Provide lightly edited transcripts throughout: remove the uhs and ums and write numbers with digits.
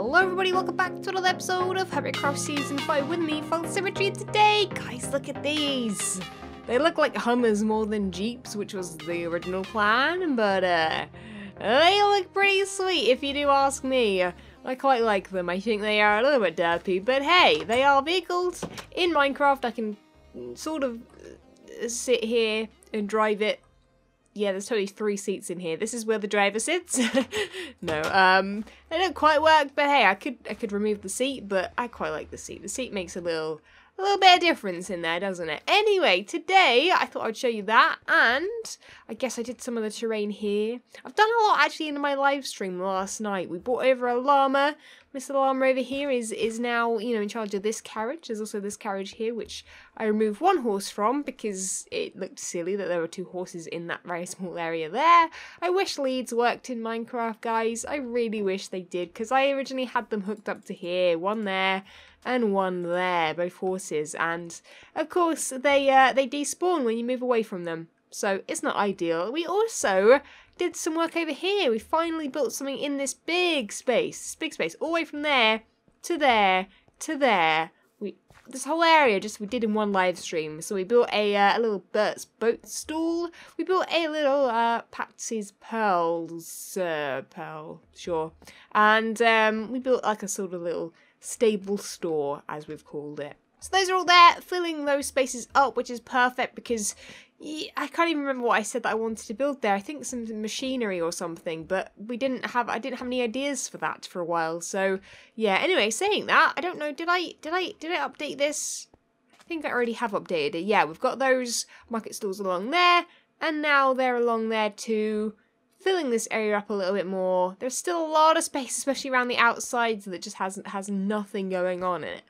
Hello everybody, welcome back to another episode of Hermitcraft Season 5 with me, FalseSymmetry. Today, guys, look at these. They look like Hummers more than Jeeps, which was the original plan, but they look pretty sweet if you do ask me. I quite like them. I think they are a little bit derpy, but hey, they are vehicles in Minecraft. I can sort of sit here and drive it. Yeah, there's totally 3 seats in here. This is where the driver sits. No, they don't quite work, but hey, I could remove the seat, but I quite like the seat. The seat makes a little bit of difference in there, doesn't it? Anyway, today I thought I'd show you that, and I guess I did some of the terrain here. I've done a lot actually in my live stream last night. We brought over a llama. Mr. Llama over here is now, you know, in charge of this carriage. There's also this carriage here, which I removed 1 horse from because it looked silly that there were 2 horses in that very small area there. I wish leads worked in Minecraft, guys. I really wish they did, because I originally had them hooked up to here. 1 there and 1 there, both horses. And, of course, they despawn when you move away from them. So it's not ideal. We also did some work over here. We finally built something in this big space. All the way from there to there to there. This whole area we did in 1 live stream. So we built a little boat stall. We built a little Patsy's Pearls pearl, sure. And we built like a sort of little stable store, as we've called it. So those are all there, filling those spaces up, which is perfect because I can't even remember what I said that I wanted to build there. I think some machinery or something, but I didn't have any ideas for that for a while. So yeah, anyway, saying that, I don't know, did I update this? I think I already have updated it. Yeah, we've got those market stalls along there, and now they're along there too, filling this area up a little bit more. There's still a lot of space, especially around the outsides, that just has nothing going on in it.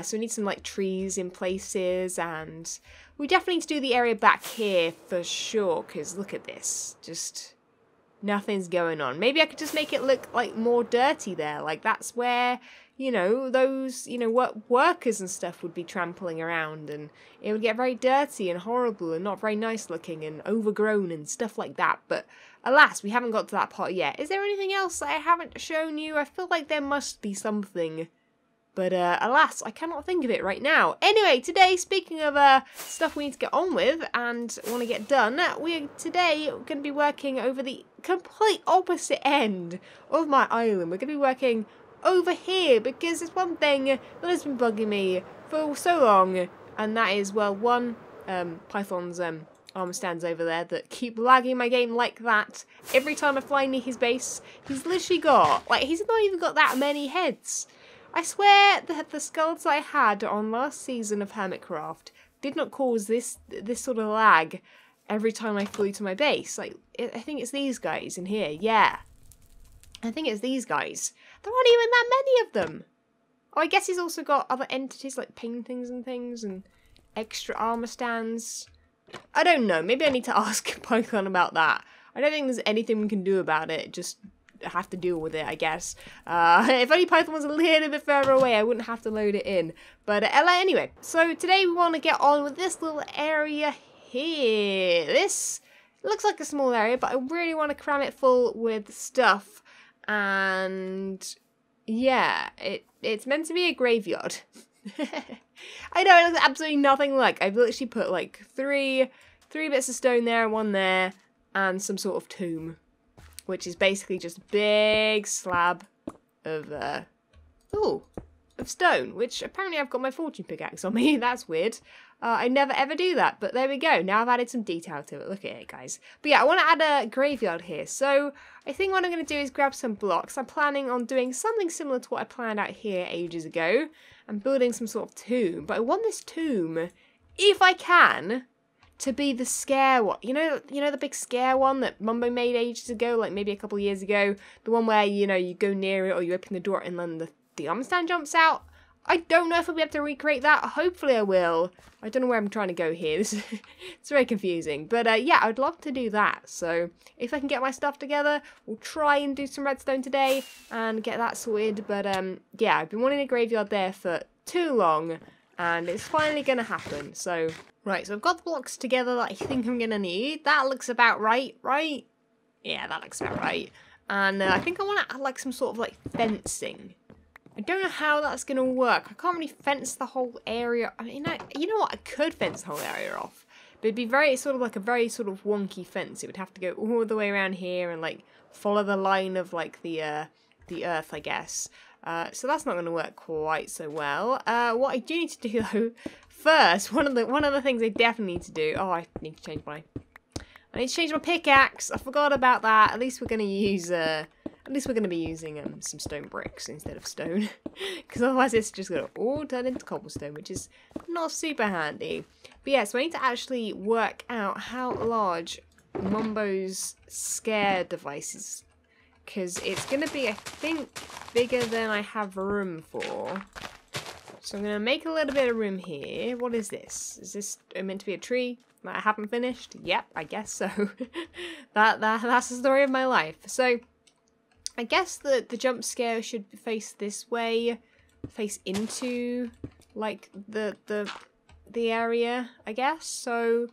So we need some like trees in places, and we definitely need to do the area back here for sure, because look at this, just nothing's going on. Maybe I could just make it look like more dirty there, like that's where, you know, those, you know, workers and stuff would be trampling around, and it would get very dirty and horrible and not very nice looking and overgrown and stuff like that. But alas, we haven't got to that part yet. Is there anything else that I haven't shown you? I feel like there must be something. But alas, I cannot think of it right now. Anyway, today, speaking of stuff we need to get on with and want to get done, we're today going to be working over the complete opposite end of my island. We're going to be working over here because there's one thing that has been bugging me for so long, and that is, well, one, Python's armor stands over there that keep lagging my game like that. Every time I fly near his base, he's literally got, like, he's not even got that many heads. I swear that the skulls I had on last season of Hermitcraft did not cause this sort of lag every time I flew to my base. Like, I think it's these guys in here. Yeah, I think it's these guys. There aren't even that many of them. Oh, I guess he's also got other entities like paintings and things and extra armor stands. I don't know. Maybe I need to ask Python about that. I don't think there's anything we can do about it. Just have to deal with it, I guess. If only Python was a little bit further away, I wouldn't have to load it in. But anyway, so today we want to get on with this little area here. This looks like a small area, but I really want to cram it full with stuff. And yeah, it's meant to be a graveyard. I know, it looks absolutely nothing like. I've literally put like three bits of stone there, 1 there, and some sort of tomb, which is basically just a big slab of stone, which apparently I've got my fortune pickaxe on me. That's weird. I never ever do that, but there we go. Now I've added some detail to it. Look at it, guys. But yeah, I want to add a graveyard here. So I think what I'm going to do is grab some blocks. I'm planning on doing something similar to what I planned out here ages ago. I'm building some sort of tomb, but I want this tomb, if I can, to be the scare one. You know the big scare one that Mumbo made ages ago, like maybe a couple of years ago? The one where, you know, you go near it or you open the door and then the armor stand jumps out? I don't know if I'll be able to recreate that. Hopefully I will. I don't know where I'm trying to go here. It's very confusing. But yeah, I'd love to do that. So if I can get my stuff together, we'll try and do some redstone today and get that sorted. But yeah, I've been wanting a graveyard there for too long, and it's finally going to happen. So right, so I've got the blocks together that I think I'm going to need. That looks about right, right? Yeah, that looks about right. And I think I want to add like some sort of like fencing. I don't know how that's going to work. I can't really fence the whole area. I mean, you know what? I could fence the whole area off. But it'd be very sort of like a very sort of wonky fence. It would have to go all the way around here and like follow the line of like the earth, I guess. So that's not going to work quite so well. What I do need to do though, first, one of the things I definitely need to do. Oh, I need to change my pickaxe. I forgot about that. At least we're going to use be using some stone bricks instead of stone, because otherwise it's just going to all turn into cobblestone, which is not super handy. But yeah, so I need to actually work out how large Mumbo's scare device is, because it's going to be, I think, bigger than I have room for. So I'm going to make a little bit of room here. What is this? Is this meant to be a tree that I haven't finished? Yep, I guess so. That's the story of my life. So I guess the jump scare should face this way, face into like the area, I guess. So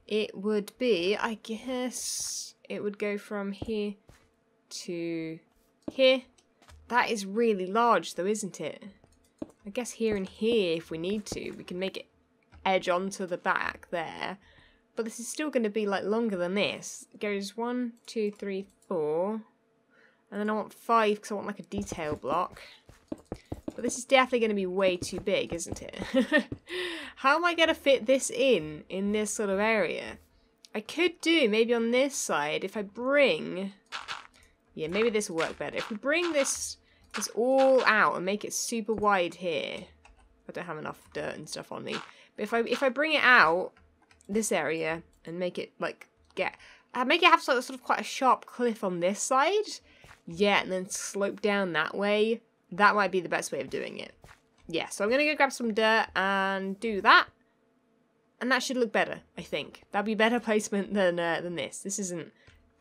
it would be, I guess it would go from here to here. That is really large though, isn't it? I guess here and here, if we need to, we can make it edge onto the back there. But this is still going to be like longer than this. It goes 1, 2, 3, 4. And then I want 5 because I want like a detail block. But this is definitely going to be way too big, isn't it? How am I going to fit this in this sort of area? I could do maybe on this side if I bring... Yeah, maybe this will work better. If we bring this all out and make it super wide here. I don't have enough dirt and stuff on me. But if I bring it out, this area, and make it like make it have sort of quite a sharp cliff on this side. Yeah, and then slope down that way. That might be the best way of doing it. Yeah, so I'm going to go grab some dirt and do that. And that should look better, I think. That'd be better placement than this. This isn't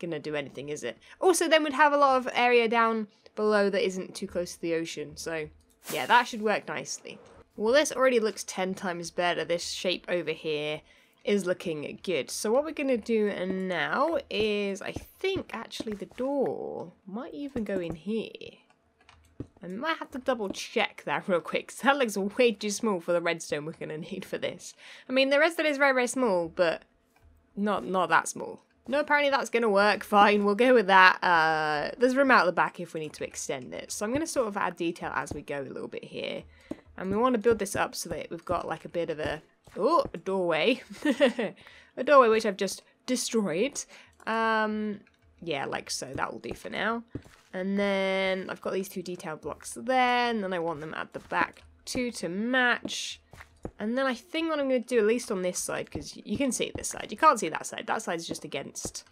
going to do anything, is it? Also, then we'd have a lot of area down below that isn't too close to the ocean. So, yeah, that should work nicely. Well, this already looks 10 times better. This shape over here is looking good. So what we're going to do now is, I think, actually the door might even go in here. I might have to double check that real quick, because that looks way too small for the redstone we're going to need for this. I mean, the redstone is very, very small, but not that small. No, apparently that's going to work. Fine, we'll go with that. There's room out the back if we need to extend it. So I'm going to sort of add detail as we go a little bit here. And we want to build this up so that we've got like a bit of a doorway. A doorway which I've just destroyed. Yeah, like so. That will do for now. And then I've got these 2 detail blocks there. And then I want them at the back too to match. And then I think what I'm going to do, at least on this side, because you can see this side. You can't see that side. That side's just against.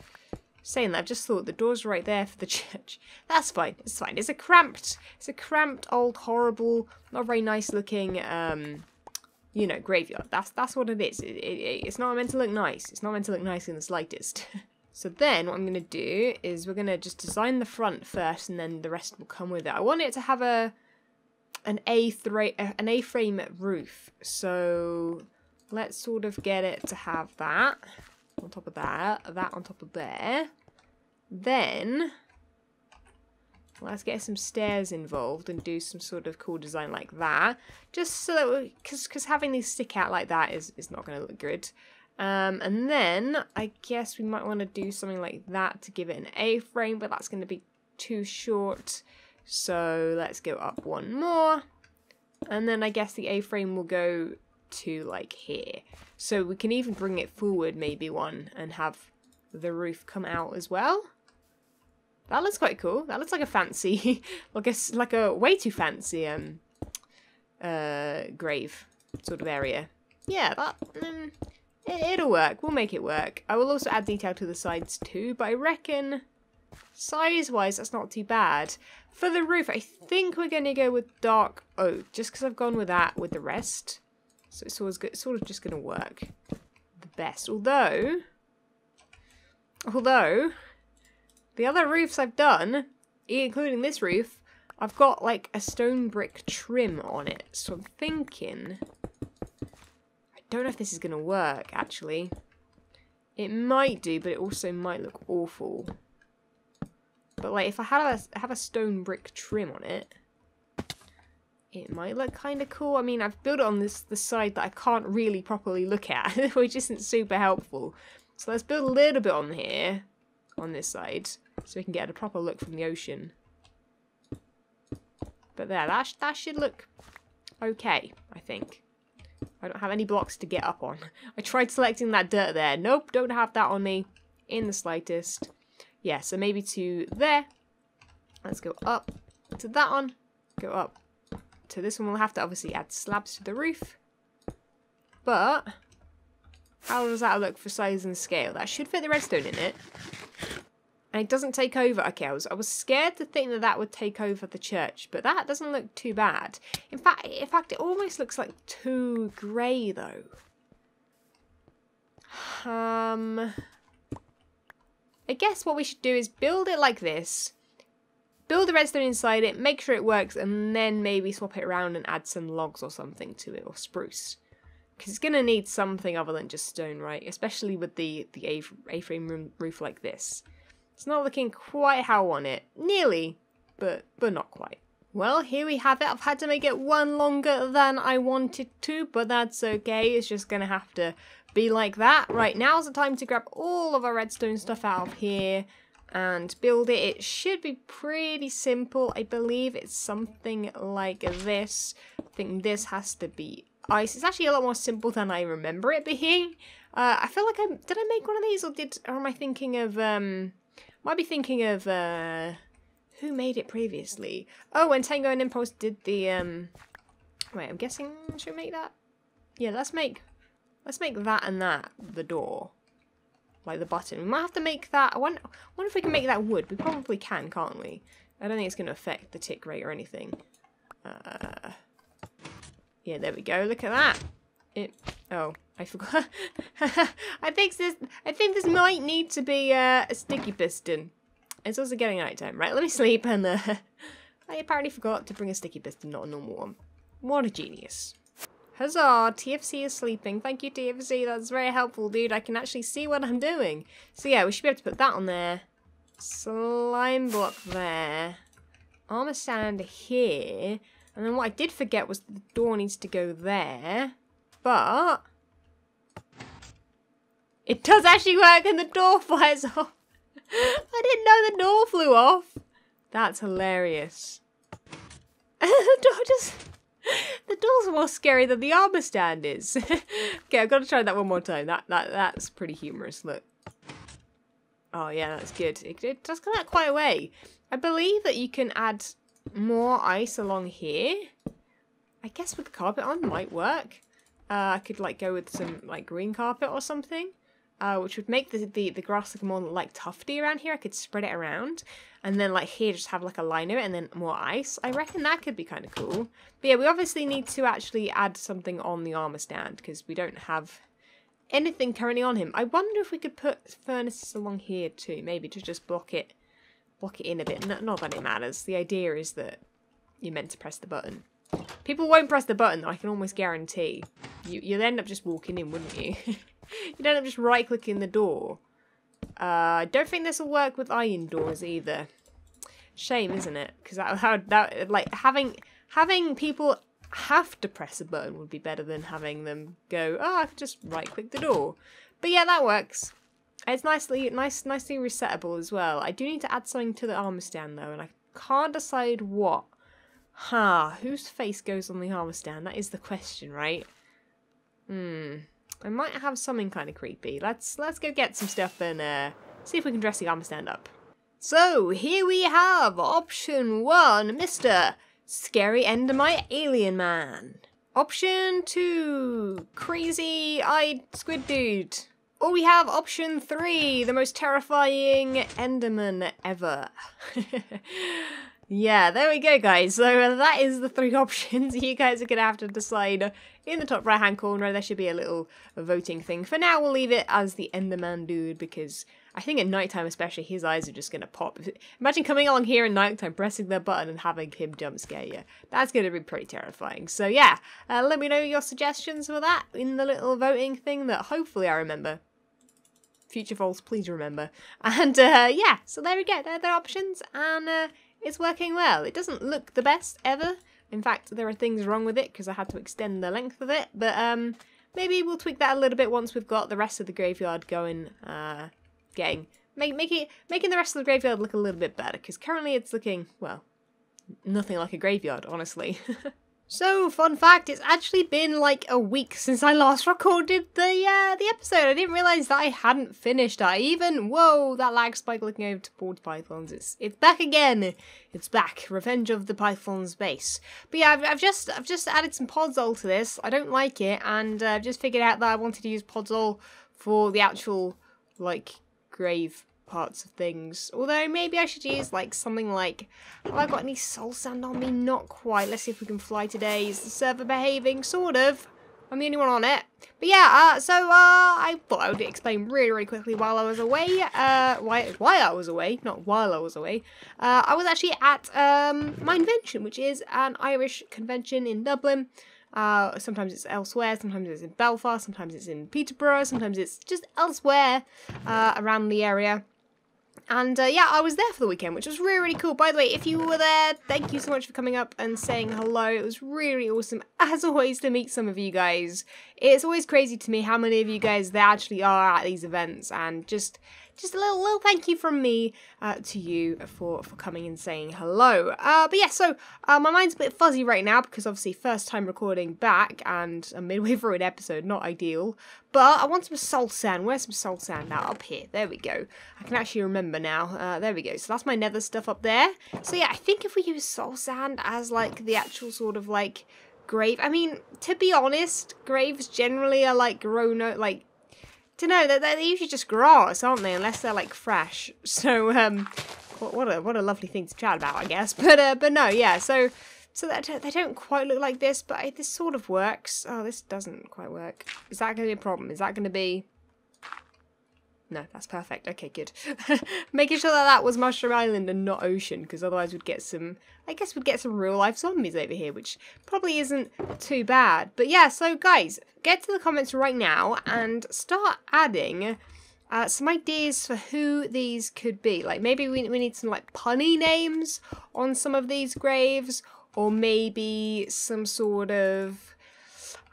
Saying that, I've just thought the door's right there for the church. That's fine. It's fine. It's a cramped, old, horrible, not very nice looking, you know, graveyard. That's what it is. It's not meant to look nice. It's not meant to look nice in the slightest. So then what I'm going to do is we're going to just design the front first, and then the rest will come with it. I want it to have an A-frame roof. So let's sort of get it to have that on top of that on top of there. Then let's get some stairs involved and do some sort of cool design like that. Just so that because having these stick out like that is not going to look good. And then I guess we might want to do something like that to give it an A-frame, but that's going to be too short. So let's go up one more. And then I guess the A-frame will go to like here. So we can even bring it forward maybe one and have the roof come out as well. That looks quite cool. That looks like a fancy, like a way too fancy grave sort of area. Yeah, that it'll work. We'll make it work. I will also add detail to the sides too, but I reckon size-wise that's not too bad. For the roof, I think we're going to go with dark oak, just because I've gone with that with the rest. So it's always good, it's sort of just going to work the best. Although the other roofs I've done, including this roof, I've got like a stone brick trim on it. So I'm thinking, I don't know if this is going to work actually. It might do, but it also might look awful. But like if I have a stone brick trim on it, it might look kind of cool. I mean, I've built it on the side that I can't really properly look at, which isn't super helpful. So let's build a little bit on here, on this side, so we can get a proper look from the ocean. But there, that should look okay, I think. I don't have any blocks to get up on. I tried selecting that dirt there. Nope, don't have that on me in the slightest. Yeah, so maybe to there. Let's go up to that one. Go up to this one. We'll have to obviously add slabs to the roof. But how does that look for size and scale? That should fit the redstone in it. And it doesn't take over. Okay, I was scared to think that that would take over the church, but that doesn't look too bad. In fact, it almost looks like too grey though. I guess what we should do is build it like this. Build the redstone inside it, make sure it works, and then maybe swap it around and add some logs or something to it, or spruce. Because it's going to need something other than just stone, right? Especially with the A-frame roof like this. It's not looking quite how I want it. Nearly, but not quite. Well, here we have it. I've had to make it one longer than I wanted to, but that's okay. It's just going to have to be like that. Right, now's the time to grab all of our redstone stuff out of here and build it. It should be pretty simple. I believe it's something like this. I think this has to be ice. It's actually a lot more simple than I remember it being. I feel like did I make one of these, or am I thinking of might be thinking of who made it previously? Oh, when Tango and Impulse did the wait, I'm guessing should we make that? Yeah, let's make that and that the door. Like the button. We might have to make that. I wonder if we can make that wood. We probably can, can't we? I don't think it's going to affect the tick rate or anything. Yeah, there we go. Look at that. Oh, I forgot. I think this might need to be a sticky piston. It's also getting night time, right? Let me sleep. And I apparently forgot to bring a sticky piston, not a normal one. What a genius. Huzzah, TFC is sleeping. Thank you, TFC. That's very helpful, dude. I can actually see what I'm doing. So yeah, we should be able to put that on there. Slime block there. Armor stand here. And then what I did forget was the door needs to go there. But it does actually work and the door flies off. I didn't know the door flew off. That's hilarious. The door's more scary than the armor stand is. Okay, I've got to try that one more time. That's pretty humorous. Look. Oh yeah, that's good. It does come out quite a way. I believe that you can add more ice along here. I guess with the carpet on might work. I could like go with some like green carpet or something, which would make the grass look more like tufty around here. I could spread it around, and then like here just have like a line of it, and then more ice. I reckon that could be kind of cool. But yeah, we obviously need to actually add something on the armor stand because we don't have anything currently on him. I wonder if we could put furnaces along here too, maybe to just block it in a bit. Not that it matters. The idea is that you're meant to press the button. People won't press the button, I can almost guarantee. You'd end up just walking in, wouldn't you? You'd end up just right-clicking the door. I don't think this will work with iron doors either. Shame, isn't it? Because that like having people have to press a button would be better than having them go, oh, I could just right-click the door. But yeah, that works. It's nicely resettable as well. I do need to add something to the armor stand though, and I can't decide what. Whose face goes on the armor stand? That is the question, right? I might have something kind of creepy. Let's go get some stuff and see if we can dress the armor stand up. So here we have option 1, Mr. Scary Endermite Alien Man. Option 2, Crazy-Eyed Squid Dude. Or we have option 3, the most terrifying Enderman ever. Yeah, there we go, guys. So that is the 3 options. You guys are going to have to decide in the top right-hand corner. There should be a little voting thing. For now, we'll leave it as the Enderman dude because I think at nighttime especially, his eyes are just going to pop. Imagine coming along here at nighttime, pressing the button and having him jump scare you. That's going to be pretty terrifying. So yeah, let me know your suggestions for that in the little voting thing that hopefully I remember. Future False, please remember. And yeah, so there we go. There are options, and it's working well. It doesn't look the best ever. In fact, there are things wrong with it because I had to extend the length of it. But maybe we'll tweak that a little bit once we've got the rest of the graveyard going, making the rest of the graveyard look a little bit better. Because currently it's looking, well, nothing like a graveyard, honestly. So, fun fact, it's actually been like a week since I last recorded the episode. I didn't realise that I hadn't finished that even. Whoa, that lag spike looking over towards pythons. It's back again. It's back. Revenge of the Python's base. But yeah, I've just added some podzol to this. I don't like it, and I've just figured out that I wanted to use podzol for the actual, like, grave parts of things. Although maybe I should use like something like, have I got any soul sand on me? Not quite. Let's see if we can fly today. Is the server behaving? Sort of. I'm the only one on it. But yeah, so I thought I would explain really quickly while I was away. Why I was away, not while I was away. I was actually at my convention, which is an Irish convention in Dublin. Sometimes it's elsewhere, sometimes it's in Belfast, sometimes it's in Peterborough, sometimes it's just elsewhere around the area. And yeah, I was there for the weekend, which was really cool. By the way, if you were there, thank you so much for coming up and saying hello. It was really awesome, as always, to meet some of you guys. It's always crazy to me how many of you guys there actually are at these events, and just a little thank you from me to you for coming and saying hello. But yeah, so my mind's a bit fuzzy right now because obviously first time recording back and I'm midway through an episode, not ideal. But I want some soul sand. Where's some soul sand now? Up here. There we go. I can actually remember now. There we go. So that's my nether stuff up there. So yeah, I think if we use soul sand as like the actual sort of like grave. I mean, to be honest, graves generally are like grown out, like, don't know, they're usually just grass, aren't they? Unless they're like fresh. So what a lovely thing to chat about, I guess. But no, yeah. So that they don't quite look like this, but this sort of works. Oh, this doesn't quite work. Is that going to be a problem? Is that going to be? No, that's perfect. Okay, good. Making sure that was Mushroom Island and not ocean, because otherwise we'd get some, I guess we'd get some real life zombies over here, which probably isn't too bad. But yeah, so guys, get to the comments right now and start adding some ideas for who these could be. Like maybe we need some like punny names on some of these graves, or maybe some sort of,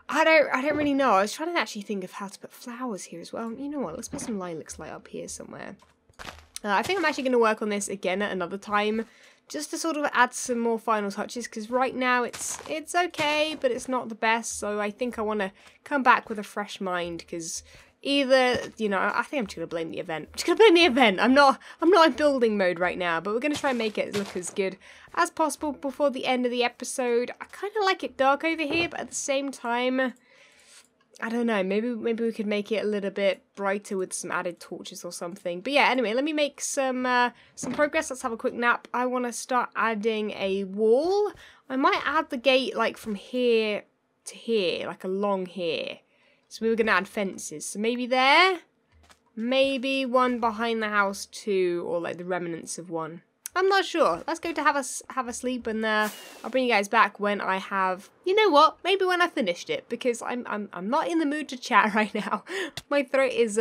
I don't really know. I was trying to actually think of how to put flowers here as well. You know what? Let's put some lilacs light up here somewhere. I think I'm actually going to work on this again at another time, just to sort of add some more final touches, because right now it's okay, but it's not the best. So I think I want to come back with a fresh mind, because either, you know, I think I'm just going to blame the event. I'm just going to blame the event. I'm not in building mode right now, but we're going to try and make it look as good as possible before the end of the episode. I kind of like it dark over here, but at the same time, I don't know, maybe we could make it a little bit brighter with some added torches or something. But yeah, anyway, let me make some progress. Let's have a quick nap. I want to start adding a wall. I might add the gate like from here to here, like along here. So we were going to add fences. So maybe there, maybe one behind the house too, or like the remnants of one. I'm not sure. Let's go to have a sleep, and I'll bring you guys back when I have, you know what? Maybe when I finished it, because I'm not in the mood to chat right now. My throat is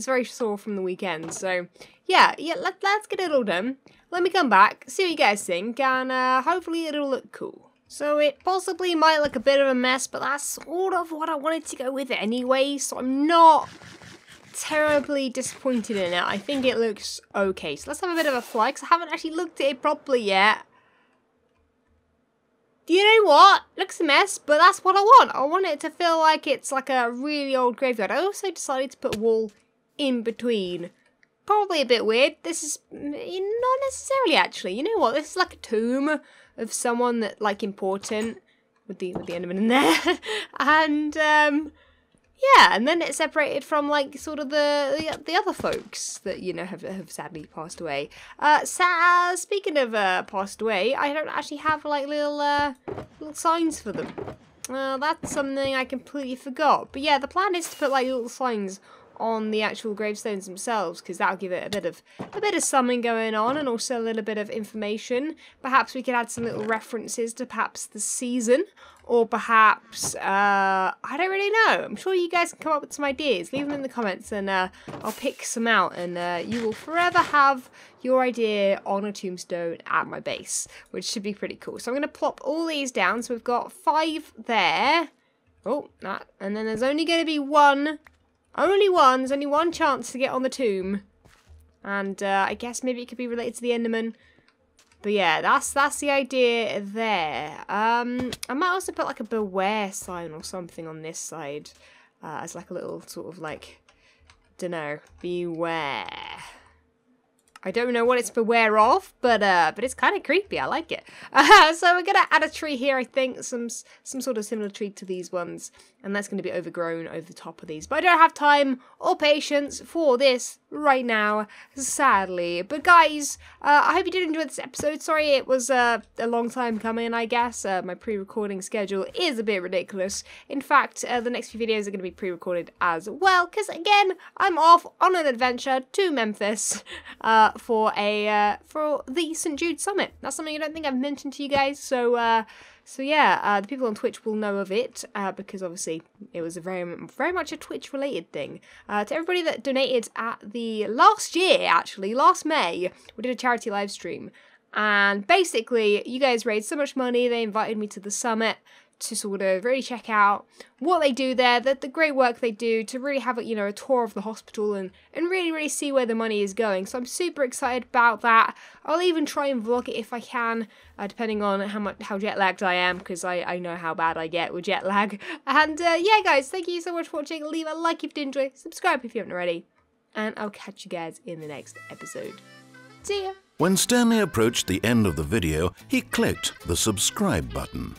very sore from the weekend. So yeah. Let's get it all done. Let me come back, see what you guys think, and hopefully it'll look cool. So it possibly might look a bit of a mess, but that's sort of what I wanted to go with anyway. So I'm not terribly disappointed in it. I think it looks okay. So let's have a bit of a fly, because I haven't actually looked at it properly yet. You know what? Looks a mess, but that's what I want. I want it to feel like it's like a really old graveyard. I also decided to put a wall in between. Probably a bit weird. This is not necessarily actually. You know what? This is like a tomb of someone that like important with the Enderman in there, and yeah, and then it's separated from like sort of the other folks that, you know, have sadly passed away. Speaking of passed away, I don't actually have like little signs for them. That's something I completely forgot. But yeah, the plan is to put like little signs on the actual gravestones themselves, because that'll give it a bit of something going on, and also a little bit of information. Perhaps we could add some little references to perhaps the season, or perhaps I don't really know. I'm sure you guys can come up with some ideas. Leave them in the comments, and I'll pick some out, and you will forever have your idea on a tombstone at my base, which should be pretty cool. So I'm going to plop all these down. So we've got 5 there. Oh, that, and then there's only going to be one. There's only one chance to get on the tomb. And I guess maybe it could be related to the Enderman. But yeah, that's the idea there. I might also put like a beware sign or something on this side. As like a little sort of like, dunno, beware. I don't know what it's beware of, but it's kind of creepy. I like it. So we're gonna add a tree here. I think some sort of similar tree to these ones, and that's gonna be overgrown over the top of these. But I don't have time or patience for this right now, sadly. But guys, I hope you did enjoy this episode. Sorry it was a long time coming, I guess. My pre-recording schedule is a bit ridiculous. In fact, the next few videos are gonna be pre-recorded as well, because again, I'm off on an adventure to Memphis. For the St. Jude Summit. That's something I don't think I've mentioned to you guys, so yeah, the people on Twitch will know of it, because obviously it was a very much a Twitch related thing. To everybody that donated at the last May, we did a charity live stream, and basically you guys raised so much money, they invited me to the summit to sort of really check out what they do there, the great work they do, to really have a tour of the hospital and really see where the money is going. So I'm super excited about that. I'll even try and vlog it if I can, depending on how jet lagged I am, because I know how bad I get with jet lag. And yeah guys, thank you so much for watching. Leave a like if you did enjoy, subscribe if you haven't already, and I'll catch you guys in the next episode. See ya! When Stanley approached the end of the video, he clicked the subscribe button.